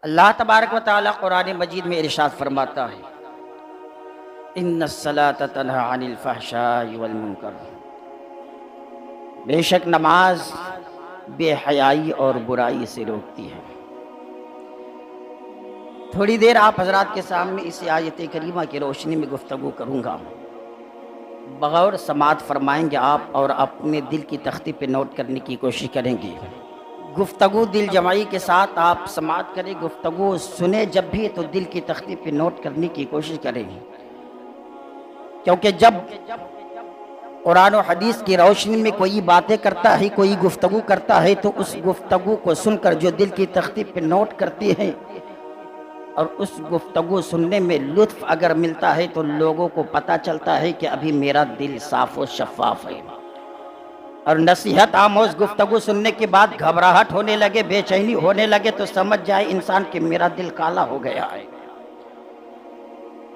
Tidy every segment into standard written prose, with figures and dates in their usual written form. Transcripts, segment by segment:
अल्लाह तबारक व तआला कुरान मजीद में इरशाद फरमाता है, इन्नस्सलात तन्हा अनिल फहशाइ वल मुनकर। बेशक नमाज बेहयाई और बुराई से रोकती है। थोड़ी देर आप हजरात के सामने इस आयत करीमा की रोशनी में गुफ्तगू करूँगा। बगौर समात फरमाएंगे आप और अपने दिल की तख्ती पे नोट करने की कोशिश करेंगे। गुफ्तगू दिल जमाई के साथ आप समात करें, गुफ्तगू सुने जब भी तो दिल की तख्ती पे नोट करने की कोशिश करेंगे, क्योंकि जब कुरान और हदीस की रोशनी में कोई बातें करता है, कोई गुफ्तगू करता है, तो उस गुफ्तगू को सुनकर जो दिल की तख्ती पे नोट करती है और उस गुफ्तगू सुनने में लुत्फ अगर मिलता है तो लोगों को पता चलता है कि अभी मेरा दिल साफ और शफाफ है। और नसीहत आमोज गुफ्तगू सुनने के बाद घबराहट होने लगे, बेचैनी होने लगे, तो समझ जाए इंसान कि मेरा दिल काला हो गया है।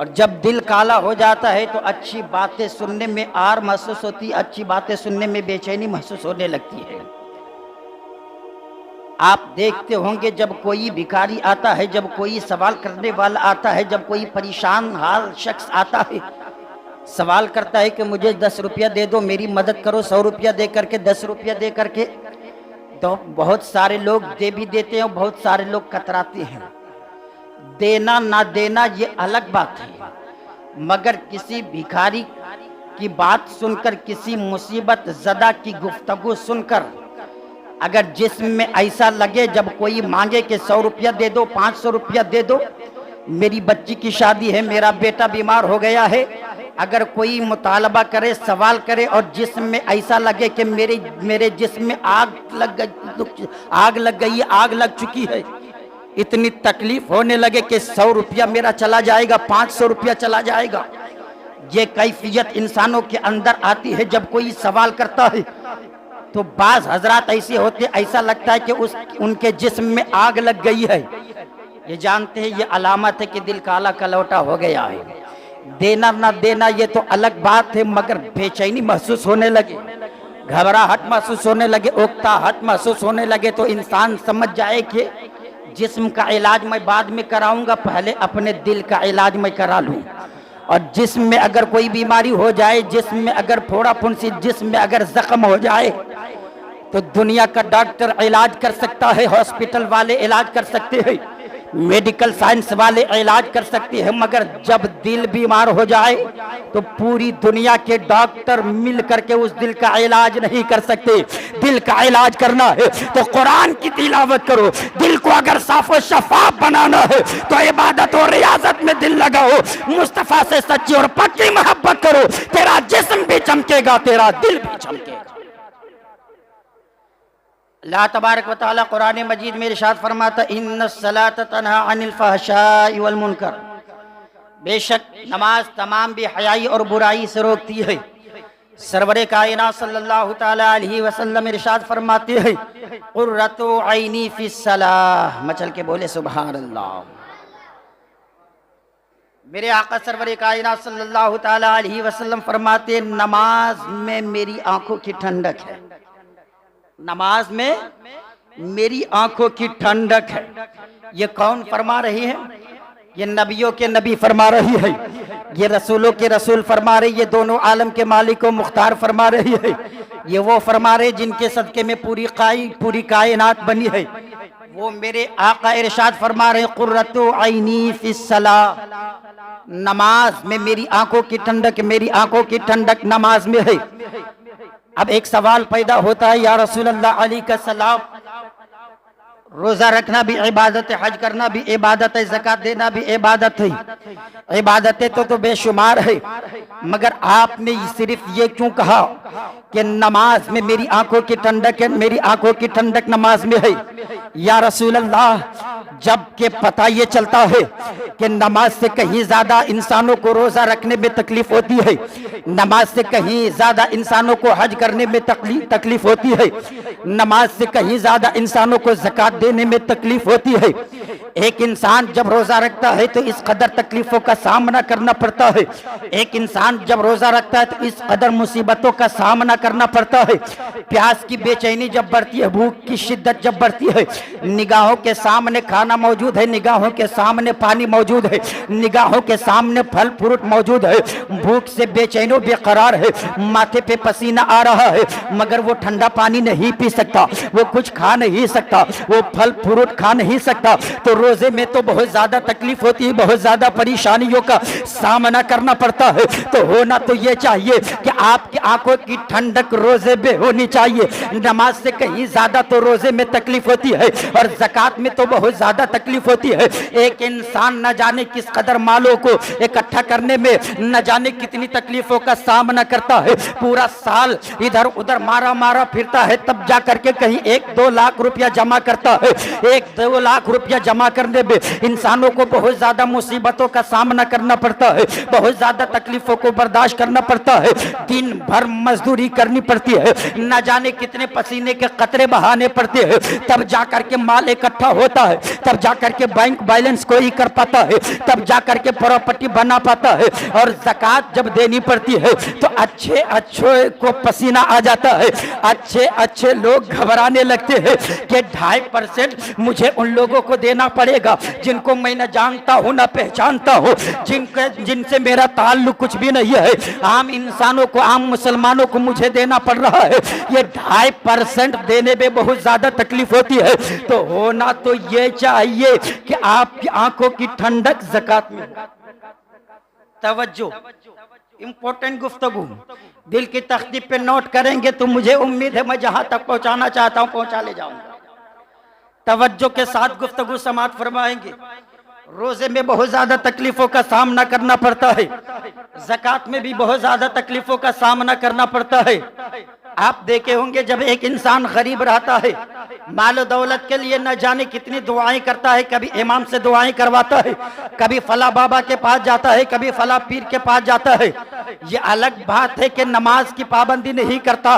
और जब दिल काला हो जाता है तो अच्छी बातें सुनने में आर महसूस होती, अच्छी बातें सुनने में बेचैनी महसूस होने लगती है। आप देखते होंगे जब कोई भिखारी आता है, जब कोई सवाल करने वाला आता है, जब कोई परेशान हाल शख्स आता है, सवाल करता है कि मुझे 10 रुपया दे दो, मेरी मदद करो, 100 रुपया दे करके, 10 रुपया दे करके, तो बहुत सारे लोग दे भी देते हैं और बहुत सारे लोग कतराते हैं। देना ना देना ये अलग बात है, मगर किसी भिखारी की बात सुनकर, किसी मुसीबत ज़दा की गुफ्तगू सुनकर अगर जिस्म में ऐसा लगे, जब कोई मांगे कि 100 रुपया दे दो, 500 रुपया दे दो, मेरी बच्ची की शादी है, मेरा बेटा बीमार हो गया है, अगर कोई मुतालबा करे, सवाल करे और जिस्म में ऐसा लगे कि मेरे जिस्म में आग लग गई, आग लग चुकी है, इतनी तकलीफ होने लगे कि 100 रुपया मेरा चला जाएगा, 500 रुपया चला जाएगा, ये कैफियत इंसानों के अंदर आती है जब कोई सवाल करता है। तो बाज हजरात ऐसे होते, ऐसा लगता है कि उनके जिस्म में आग लग गई है। ये जानते हैं ये अलामत है कि दिल काला कलौटा हो गया है। देना ना देना ये तो अलग बात है, मगर बेचैनी महसूस होने लगे, घबराहट महसूस होने लगे, उकताहट महसूस होने लगे, तो इंसान समझ जाए कि जिस्म का इलाज मैं बाद में कराऊंगा, पहले अपने दिल का इलाज मैं करा लूं। और जिस्म में अगर कोई बीमारी हो जाए, जिस्म में अगर फोड़ा फुंसी, जिस्म में अगर जख्म हो जाए, तो दुनिया का डॉक्टर इलाज कर सकता है, हॉस्पिटल वाले इलाज कर सकते हैं, मेडिकल साइंस वाले इलाज कर सकते हैं, मगर जब दिल बीमार हो जाए तो पूरी दुनिया के डॉक्टर मिल करके उस दिल का इलाज नहीं कर सकते। दिल का इलाज करना है तो कुरान की तिलावत करो। दिल को अगर साफ और शफाफ बनाना है तो इबादत और रियाजत में दिल लगाओ, मुस्तफा से सच्ची और पक्की मोहब्बत करो, तेरा जिस्म भी चमकेगा, तेरा दिल भी चमकेगा। अल्लाह तबारक व तआला कुरान मजीद में इरशाद फरमाता, इन्नस्सलात तन्हा अनिल फहशाइ वल मुनकर। बेशक नमाज तमाम बेहयाई और बुराई से रोकती है। सरवरे कायनात सल्लल्लाहु तआला अलैहि वसल्लम इरशाद फरमाते हैं, कुर्रतु ऐनी फिस्सलाह। मचल के बोले सुभान अल्लाह। मेरे आका सरवरे कायनात सल्लल्लाहु तआला अलैहि वसल्लम फरमाते हैं, नमाज में मेरी आंखों की ठंडक है, नमाज में मेरी आंखों की ठंडक है। ये कौन फरमा रही है? ये नबियों के नबी फरमा रही है, ये रसूलों के रसूल फरमा रही, ये दोनों आलम के मालिक व मुख्तार फरमा रही है। ये वो फरमा रहे जिनके सदके में पूरी कायनात बनी है। वो मेरे आका इरशाद फरमा रहे, कुर्रतु ऐनी फिस्सलाह। नमाज में मेरी आंखों की ठंडक, मेरी आंखों की ठंडक नमाज में है। अब एक सवाल पैदा होता है, या रसूल अल्लाह अलैहि सलाम, रोजा रखना भी इबादत है, हज करना भी इबादत है, ज़कात देना भी इबादत है, इबादतें तो बेशुमार है, मगर आपने सिर्फ ये क्यों कहा कि नमाज में मेरी आंखों की ठंडक है, मेरी आंखों की ठंडक नमाज में है? या रसूल अल्लाह, जबकि पता ये चलता है कि नमाज से कहीं ज्यादा इंसानों को रोजा रखने में तकलीफ होती है, नमाज से कहीं ज्यादा इंसानों को हज करने में तकलीफ होती है, नमाज से कहीं ज्यादा इंसानों को ज़कात देने में तकलीफ होती है, एक इंसान जब रोजा रखता है तो इस कदर तकलीफों का सामना करना पड़ता है। एक इंसान जब रोजा रखता है तो इस कदर मुसीबतों का सामना करना पड़ता है। प्यास की बेचैनी जब बढ़ती है, भूख की शिद्दत जब बढ़ती है, निगाहों के सामने खाना मौजूद है, निगाहों के सामने पानी मौजूद है, निगाहों के सामने फल फ्रूट मौजूद है, भूख से बेचैनो बेकरार है, माथे पे पसीना आ रहा है, मगर वो ठंडा पानी नहीं पी सकता, वो कुछ खा नहीं सकता, वो फल फ्रूट खा नहीं सकता। तो रोजे में तो बहुत ज्यादा तकलीफ होती है, बहुत ज्यादा परेशानियों का सामना करना पड़ता है। तो होना तो ये चाहिए कि आपकी आंखों की ठंडक रोजे में होनी चाहिए। नमाज से कहीं ज्यादा तो रोजे में तकलीफ होती है, और ज़कात में तो बहुत ज्यादा तकलीफ होती है। एक इंसान न जाने किस कदर मालों को इकट्ठा करने में न जाने कितनी तकलीफों का सामना करता है। पूरा साल इधर उधर मारा मारा फिरता है, तब जा करके कहीं 1-2 लाख रुपया जमा करता है। 1-2 लाख रुपया जमा करने में इंसानों को बहुत ज्यादा मुसीबतों का सामना करना पड़ता है, बहुत ज्यादा तकलीफों को बर्दाश्त करना पड़ता है, दिन भर मजदूरी करनी पड़ती है, न जाने कितने पसीने के कतरे बहाने पड़ते हैं, तब जा करके माल इकट्ठा होता है, तब जा करके बैंक बैलेंस कोई कर पाता है, तब जा करके प्रॉपर्टी बना पाता है। और ज़कात जब देनी पड़ती है तो अच्छे अच्छे को पसीना आ जाता है, अच्छे अच्छे लोग घबराने लगते हैं कि 2.5% मुझे उन लोगों को देना पड़ेगा जिनको मैं न जानता हूँ न पहचानता हूँ, जिनसे मेरा ताल्लुक कुछ भी नहीं है। आम इंसानों को, आम मुसलमानों को मुझे देना पड़ रहा है। ये 2.5% देने में बहुत ज्यादा तकलीफ होती है। तो होना तो ये चाहिए कि आपकी आंखों की ठंडक ज़कात में। तवज्जो, इंपॉर्टेंट गुफ्तगू, दिल की तख्ती पे नोट करेंगे तो मुझे उम्मीद है मैं जहां तक पहुंचाना चाहता हूं पहुंचा ले जाऊंगा। तवज्जो के साथ गुफ्तगू समाप्त फरमाएंगे। रोजे में बहुत ज्यादा तकलीफों का सामना करना पड़ता है, ज़कात में भी बहुत ज्यादा तकलीफों का सामना करना पड़ता है। आप देखे होंगे जब एक इंसान गरीब रहता है, माल दौलत के लिए न जाने कितनी दुआएं करता है, कभी इमाम से दुआएं करवाता है, कभी फला बाबा के पास जाता है, कभी फला पीर के पास जाता है। ये अलग बात है कि नमाज की पाबंदी नहीं करता,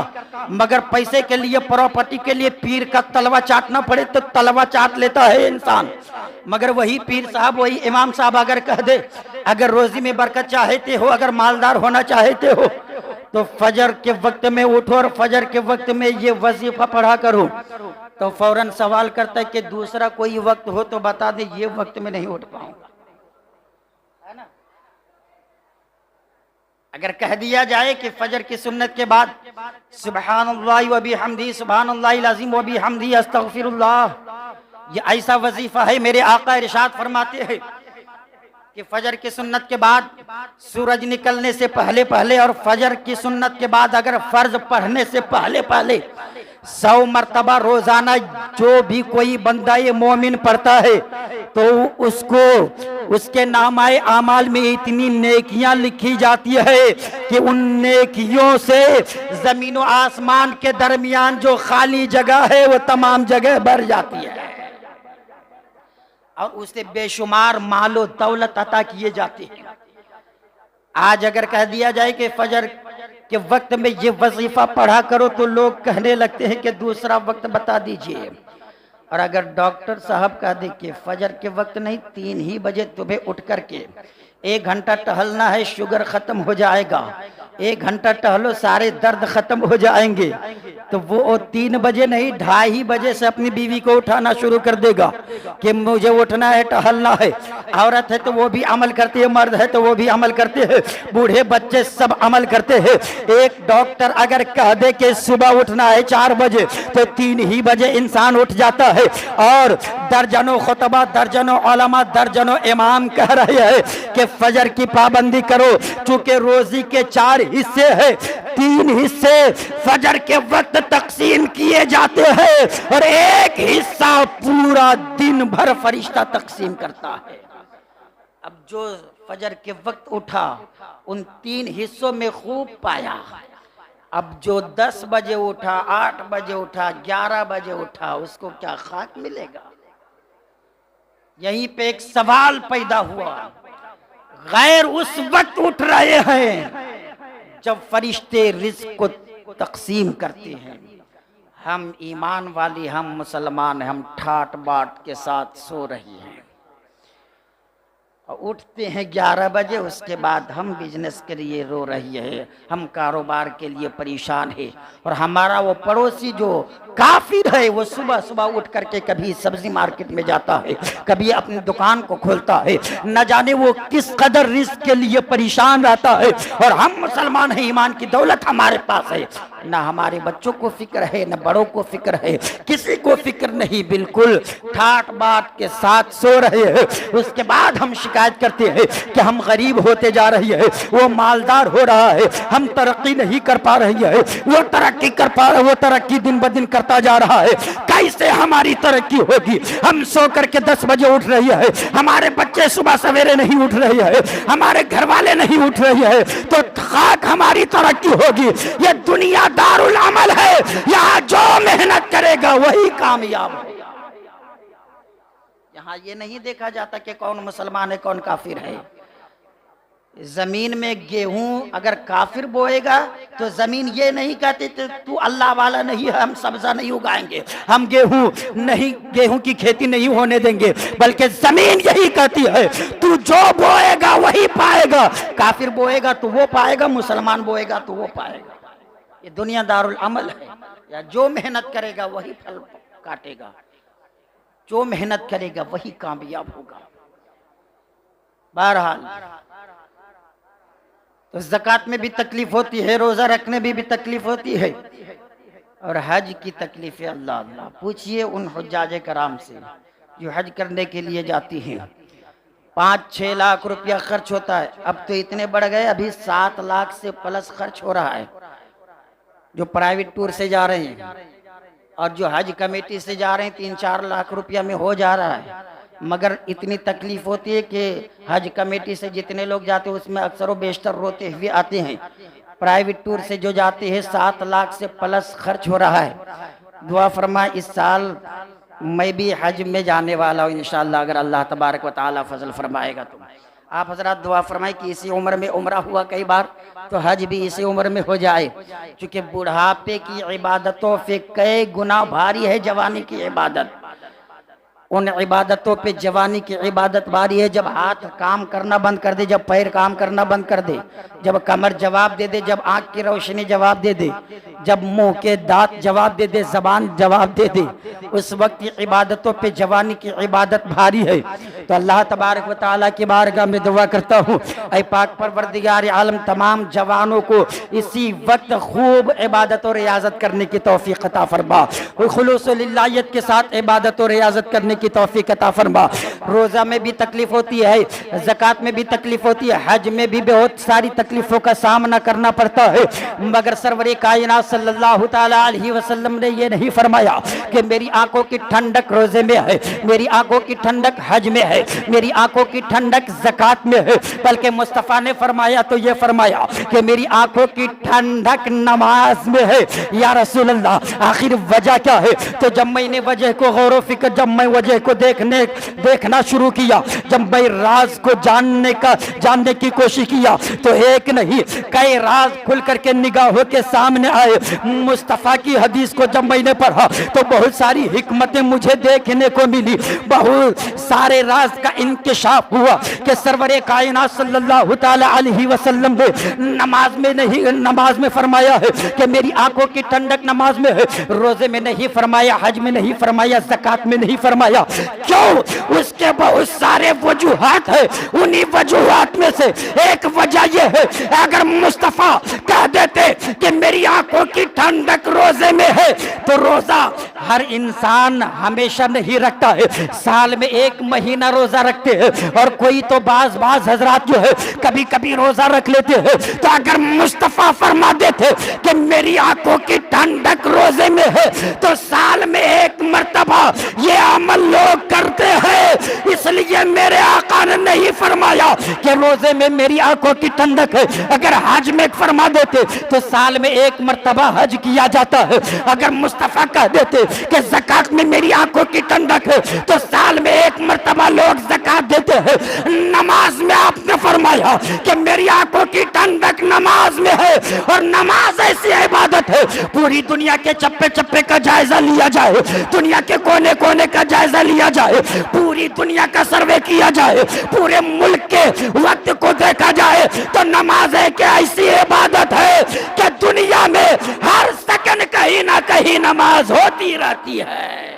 मगर पैसे के लिए, प्रॉपर्टी के लिए पीर का तलवा चाटना पड़े तो तलवा चाट लेता है इंसान। मगर वही पीर साहब, वही इमाम साहब अगर कह दे, अगर रोजी में बरकत चाहते हो, अगर मालदार होना चाहते हो, तो फजर के वक्त में उठो और फजर के वक्त में ये वजीफा पढ़ा करो। तो फौरन सवाल करता है कि दूसरा कोई वक्त हो तो बता दे, ये वक्त में नहीं उठ पाऊंगा, है ना। अगर कह दिया जाए कि फजर की सुन्नत के बाद सुबहानल्लाह व बिहम्दी, सुबहानल्लाहिल अज़ीम व बिहम्दी, अस्तगफिरुल्लाह, ये ऐसा वजीफा है। मेरे आका इरशाद फरमाते हैं कि फजर की सुन्नत के बाद, सूरज निकलने से पहले पहले, और फजर की सुन्नत के बाद अगर फर्ज पढ़ने से पहले पहले 100 मरतबा रोजाना जो भी कोई बंदा ये मोमिन पढ़ता है तो उसको, उसके नामाए आमाल में इतनी नेकियां लिखी जाती है कि उन नेकियों से जमीन और आसमान के दरमियान जो खाली जगह है वो तमाम जगह भर जाती है, और उसे बेशुमार मालो दौलत अता किए जाते हैं। आज अगर कह दिया जाए कि फजर के वक्त में ये वजीफा पढ़ा करो तो लोग कहने लगते हैं कि दूसरा वक्त बता दीजिए। और अगर डॉक्टर साहब कह दे कि फजर के वक्त नहीं, 3 ही बजे तुम्हें उठ करके 1 घंटा टहलना है, शुगर खत्म हो जाएगा, 1 घंटा टहलो सारे दर्द खत्म हो जाएंगे, तो वो 3 बजे नहीं 2:30 बजे से अपनी बीवी को उठाना शुरू कर देगा कि मुझे उठना है, टहलना है। औरत है तो वो भी अमल करती है, मर्द है तो वो भी अमल करते हैं, बूढ़े बच्चे सब अमल करते हैं। एक डॉक्टर अगर कह दे कि सुबह उठना है 4 बजे तो 3 ही बजे इंसान उठ जाता है। और दर्जनों खुतबा, दर्जनों उलमा, दर्जनों इमाम कह रहे हैं कि फजर की पाबंदी करो, चूंकि रोजी के 4 हिस्से हैं, 3 हिस्से फजर के वक्त तकसीम किए जाते हैं और 1 हिस्सा पूरा दिन भर फरिश्ता तकसीम करता है। अब जो फजर के वक्त उठा उन 3 हिस्सों में खूब पाया। अब जो 10 बजे उठा, 8 बजे उठा, 11 बजे उठा, उसको क्या खाक मिलेगा? यहीं पे एक सवाल पैदा हुआ। गैर उस वक्त उठ रहे हैं जब फरिश्ते रिज़्क को तकसीम करते हैं। हम ईमान वाली, हम मुसलमान, हम ठाट बाट के साथ सो रही हैं। और उठते हैं 11 बजे, उसके बाद हम बिजनेस के लिए रो रही है, हम कारोबार के लिए परेशान है। और हमारा वो पड़ोसी जो काफिर है, वो सुबह सुबह उठ करके कभी सब्जी मार्केट में जाता है, कभी अपनी दुकान को खोलता है, न जाने वो किस कदर रिस्क के लिए परेशान रहता है। और हम मुसलमान हैं, ईमान की दौलत हमारे पास है, ना हमारे बच्चों को फिक्र है, न बड़ों को फिक्र है, किसी को फिक्र नहीं, बिल्कुल ठाट बाट के साथ सो रहे हैं। उसके बाद हम शिकायत करते हैं कि हम गरीब होते जा रही है, वो मालदार हो रहा है, हम तरक्की नहीं कर पा रही है, वो तरक्की कर पा रहे, वो तरक्की दिन ब दिन करता जा रहा है। कैसे हमारी तरक्की होगी? हम सो करके 10 बजे उठ रही है, हमारे बच्चे सुबह सवेरे नहीं उठ रहे हैं, हमारे घर वाले नहीं उठ रहे हैं, तो खाक हमारी तरक्की होगी? ये दुनिया दारुल अमल है, यहाँ जो मेहनत करेगा वही कामयाब होगा। यहाँ ये नहीं देखा जाता कि कौन मुसलमान है कौन काफिर है। जमीन में गेहूं अगर काफिर बोएगा तो जमीन ये नहीं कहती तू अल्लाह वाला नहीं है, हम सब्जा नहीं उगाएंगे, हम गेहूं की खेती नहीं होने देंगे, बल्कि जमीन यही कहती है तू जो बोएगा वही पाएगा। काफिर बोएगा तो वो पाएगा, मुसलमान बोएगा तो वो पाएगा। ये दुनिया दारुल अमल है, या जो मेहनत करेगा वही फल काटेगा, जो मेहनत करेगा वही कामयाब होगा। बहरहाल तो ज़कात में भी तकलीफ होती है, रोज़ा रखने में भी तकलीफ होती है, और हज की तकलीफ है। अल्लाह अल्लाह पूछिए उन हुज्जाज कराम से जो हज करने के लिए जाती हैं। 5-6 लाख रुपया खर्च होता है, अब तो इतने बढ़ गए, अभी 7 लाख से प्लस खर्च हो रहा है जो प्राइवेट टूर से जा रहे हैं, और जो हज कमेटी से जा रहे हैं 3-4 लाख रुपया में हो जा रहा है। मगर इतनी तकलीफ होती है कि हज कमेटी से जितने लोग जाते हैं उसमें अक्सर व बेशतर रोते हुए आते हैं। प्राइवेट टूर से जो जाते हैं 7 लाख से प्लस खर्च हो रहा है। दुआ फरमा इस साल मैं भी हज में जाने वाला हूँ इंशाअल्लाह, अगर अल्लाह तबारक व तआला फजल फरमाएगा तो। आप हजरात दुआ फरमाए कि इसी उम्र में उम्रा हुआ कई बार, तो हज भी इसी उम्र में हो जाए, क्योंकि बुढ़ापे की इबादतों पे कई गुना भारी है जवानी की इबादत। उन इबादतों पे जवानी की इबादत भारी है। जब हाथ काम करना बंद कर दे, जब पैर काम करना बंद कर दे, जब कमर जवाब दे दे, जब आंख की रोशनी जवाब दे दे, जब मुंह के दांत जवाब दे दे, जबान जवाब दे दे, उस वक्त इबादतों पे जवानी की इबादत भारी है। तो अल्लाह तबारक व तआला की बारगाह में दुआ करता हूँ, ऐ पाक परवरदिगार आलम तमाम जवानों को इसी वक्त खूब इबादत और रियाजत करने की तौफीक अता फरमा, खुलूस लिल्लाहियत के साथ इबादत और रियाजत करने की तौफीक अता फरमा। रोजा में भी तकलीफ होती है, ज़कात में भी तकलीफ होती है, हज में भी बहुत सारी तकलीफों का सामना करना पड़ता है, मगर सरवरे कायनात सल्लल्लाहु तआला अलैहि वसल्लम ने ये नहीं फरमाया कि मेरी आंखों की ठंडक रोजे में है, मेरी आंखों की ठंडक हज में है, मेरी आंखों की ठंडक ज़कात में है, बल्कि मुस्तफ़ा ने फरमाया तो ये फरमाया कि मेरी आंखों की ठंडक नमाज में है। या रसूल अल्लाह, आखिर वजह क्या है? तो जब मैंने वजह को गौर फिक्र, जब मैं वजह को देखना शुरू किया, जब मैं राज को जानने की कोशिश किया, तो एक नहीं कई राज खुल करके निगाहों के सामने आए। मुस्तफ़ा की हदीस को जब मैंने पढ़ा तो बहुत सारी हिकमतें मुझे देखने को मिली, बहुत सारे राज का इंकिशाफ हुआ कि सरवरे कायनात सल्लल्लाहु तआला अलैहि वसल्लम ने नमाज में फरमाया है कि मेरी आंखों की ठंडक नमाज में है, रोजे में नहीं फरमाया, हज में नहीं फरमाया, ज़कात में नहीं फरमाया। क्यों? उसके बहुत सारे वजूहात है, उन्हीं वजूहात में से एक वजह यह है, अगर मुस्तफ़ा कह देते कि मेरी आंखों की ठंडक रोजे में है, तो रोजा हर इंसान हमेशा नहीं रखता है, साल में 1 महीना रोजा रखते हैं, और कोई तो बाज हजरात जो है कभी कभी रोजा रख लेते हैं। तो अगर मुस्तफ़ा फरमा देते कि मेरी आंखों की ठंडक रोजे में है, तो साल में 1 मर्तबा ये अमल लोग करते हैं। इसलिए मेरे आका ने नहीं फरमाया कि रोजे में मेरी आंखों की ठंडक है। अगर हज में फरमा देते तो साल में 1 मर्तबा हज किया जाता है। अगर मुस्तफ़ा कह देते कि ज़कात में मेरी आंखों की ठंडक है, तो साल में 1 मर्तबा लोग ज़कात देते हैं। नमाज में आपने फरमाया कि मेरी आंखों की ठंडक नमाज में है, और नमाज ऐसी इबादत है पूरी दुनिया के चप्पे चप्पे का जायजा लिया जाए, दुनिया के कोने कोने का जायजा लिया जाए, पूरी दुनिया का सर्वे किया जाए, पूरे मुल्क के वक्त को देखा जाए, तो नमाज एक ऐसी इबादत है कि दुनिया में हर सेकंड कहीं ना कहीं नमाज होती रहती है।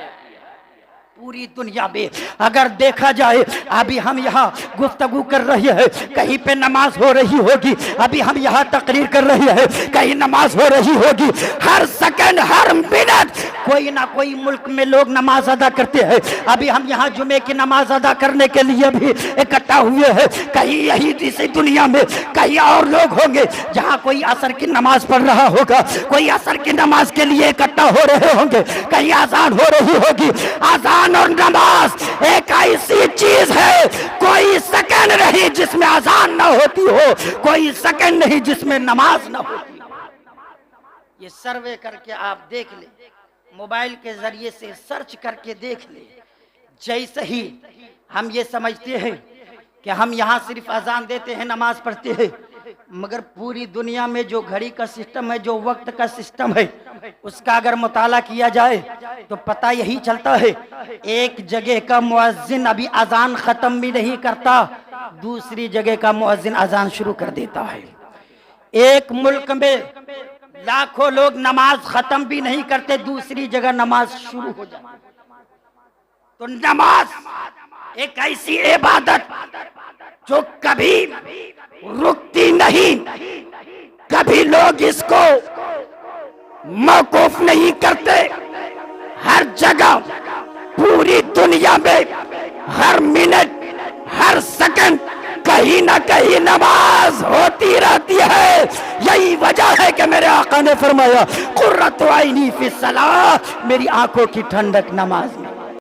पूरी दुनिया में अगर देखा जाए, अभी हम यहाँ गुफ्तगू कर रहे हैं, कहीं पे नमाज हो रही होगी, अभी हम यहाँ तकरीर कर रहे हैं, कहीं नमाज हो रही होगी। हर सेकंड हर मिनट कोई ना कोई मुल्क में लोग नमाज अदा करते हैं। अभी हम यहाँ जुमे की नमाज अदा करने के लिए भी इकट्ठा हुए हैं, कहीं यही इसी दुनिया में कहीं और लोग होंगे जहाँ कोई असर की नमाज पढ़ रहा होगा, कोई असर की नमाज के लिए इकट्ठा हो रहे होंगे, कहीं आजान हो रही होगी। आजान और नमाज एक ऐसी चीज है, कोई सेकंड नहीं जिसमें आजान ना होती हो, कोई सेकंड नहीं जिसमें नमाज ना होती। ये सर्वे करके आप देख ले, मोबाइल के जरिए से सर्च करके देख ले। जैसे ही हम ये समझते हैं कि हम यहाँ सिर्फ अजान देते हैं, नमाज पढ़ते हैं, मगर पूरी दुनिया में जो घड़ी का सिस्टम है, जो वक्त का सिस्टम है, उसका अगर मुताला किया जाए तो पता यही चलता है, एक जगह का मुअज्जिन अभी अजान खत्म भी नहीं करता, दूसरी जगह का मुअज्जिन अजान शुरू कर देता है। एक मुल्क में लाखों लोग नमाज खत्म भी नहीं करते, दूसरी जगह नमाज शुरू हो जाती। तो नमाज एक ऐसी इबादत जो कभी रुकती नहीं, कभी लोग इसको मौकूफ नहीं करते। हर जगह पूरी दुनिया में हर मिनट हर सेकंड कहीं ना कहीं नमाज होती रहती है। यही वजह है कि मेरे आका ने फरमाया कुर्रतु ऐनी फी सलाह, मेरी आंखों की ठंडक नमाज में।